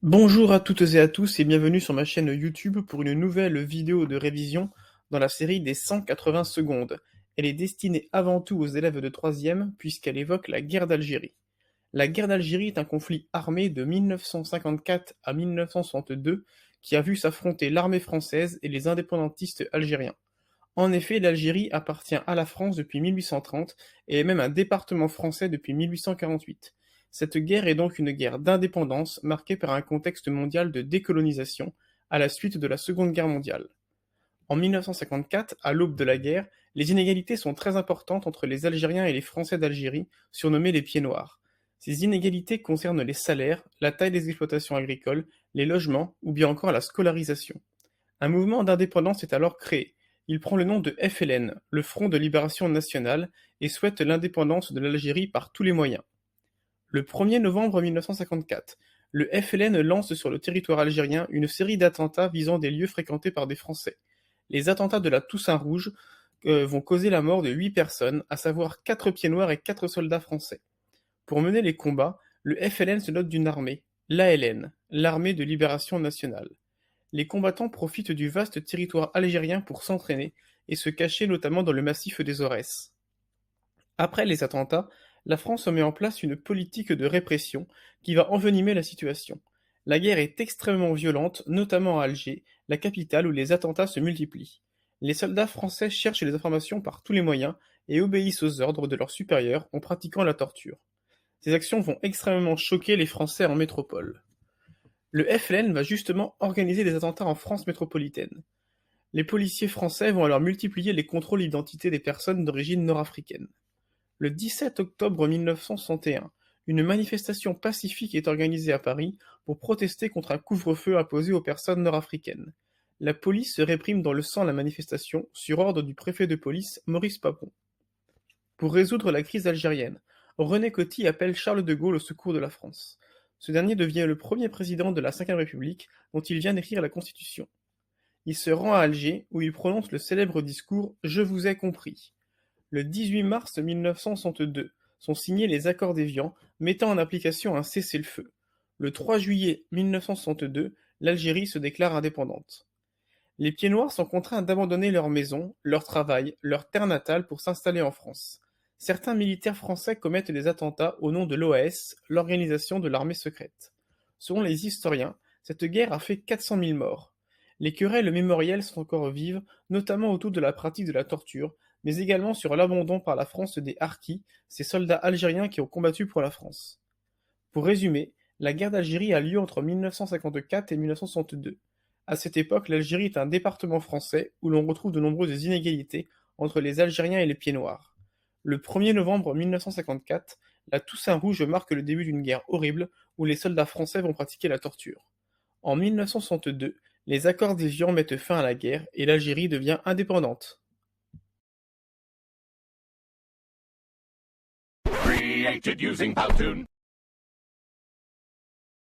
Bonjour à toutes et à tous et bienvenue sur ma chaîne YouTube pour une nouvelle vidéo de révision dans la série des 180 secondes. Elle est destinée avant tout aux élèves de 3e puisqu'elle évoque la guerre d'Algérie. La guerre d'Algérie est un conflit armé de 1954 à 1962 qui a vu s'affronter l'armée française et les indépendantistes algériens. En effet, l'Algérie appartient à la France depuis 1830 et est même un département français depuis 1848. Cette guerre est donc une guerre d'indépendance marquée par un contexte mondial de décolonisation à la suite de la Seconde Guerre mondiale. En 1954, à l'aube de la guerre, les inégalités sont très importantes entre les Algériens et les Français d'Algérie, surnommés les Pieds Noirs. Ces inégalités concernent les salaires, la taille des exploitations agricoles, les logements ou bien encore la scolarisation. Un mouvement d'indépendance est alors créé. Il prend le nom de FLN, le Front de Libération Nationale, et souhaite l'indépendance de l'Algérie par tous les moyens. Le 1er novembre 1954, le FLN lance sur le territoire algérien une série d'attentats visant des lieux fréquentés par des Français. Les attentats de la Toussaint Rouge vont causer la mort de 8 personnes, à savoir 4 pieds noirs et 4 soldats français. Pour mener les combats, le FLN se dote d'une armée, l'ALN, l'Armée de Libération Nationale. Les combattants profitent du vaste territoire algérien pour s'entraîner et se cacher notamment dans le massif des Aurès. Après les attentats, la France met en place une politique de répression qui va envenimer la situation. La guerre est extrêmement violente, notamment à Alger, la capitale où les attentats se multiplient. Les soldats français cherchent les informations par tous les moyens et obéissent aux ordres de leurs supérieurs en pratiquant la torture. Ces actions vont extrêmement choquer les Français en métropole. Le FLN va justement organiser des attentats en France métropolitaine. Les policiers français vont alors multiplier les contrôles d'identité des personnes d'origine nord-africaine. Le 17 octobre 1961, une manifestation pacifique est organisée à Paris pour protester contre un couvre-feu imposé aux personnes nord-africaines. La police réprime dans le sang la manifestation sur ordre du préfet de police Maurice Papon. Pour résoudre la crise algérienne, René Coty appelle Charles de Gaulle au secours de la France. Ce dernier devient le premier président de la Ve République dont il vient d'écrire la Constitution. Il se rend à Alger où il prononce le célèbre discours « Je vous ai compris ». Le 18 mars 1962 sont signés les accords d'Évian mettant en application un cessez-le-feu. Le 3 juillet 1962, l'Algérie se déclare indépendante. Les Pieds Noirs sont contraints d'abandonner leur maison, leur travail, leur terre natale pour s'installer en France. Certains militaires français commettent des attentats au nom de l'OAS, l'organisation de l'armée secrète. Selon les historiens, cette guerre a fait 400 000 morts. Les querelles mémorielles sont encore vives, notamment autour de la pratique de la torture, mais également sur l'abandon par la France des harkis, ces soldats algériens qui ont combattu pour la France. Pour résumer, la guerre d'Algérie a lieu entre 1954 et 1962. À cette époque, l'Algérie est un département français où l'on retrouve de nombreuses inégalités entre les Algériens et les Pieds Noirs. Le 1er novembre 1954, la Toussaint Rouge marque le début d'une guerre horrible où les soldats français vont pratiquer la torture. En 1962, les accords d'Évian mettent fin à la guerre et l'Algérie devient indépendante. Created using Powtoon.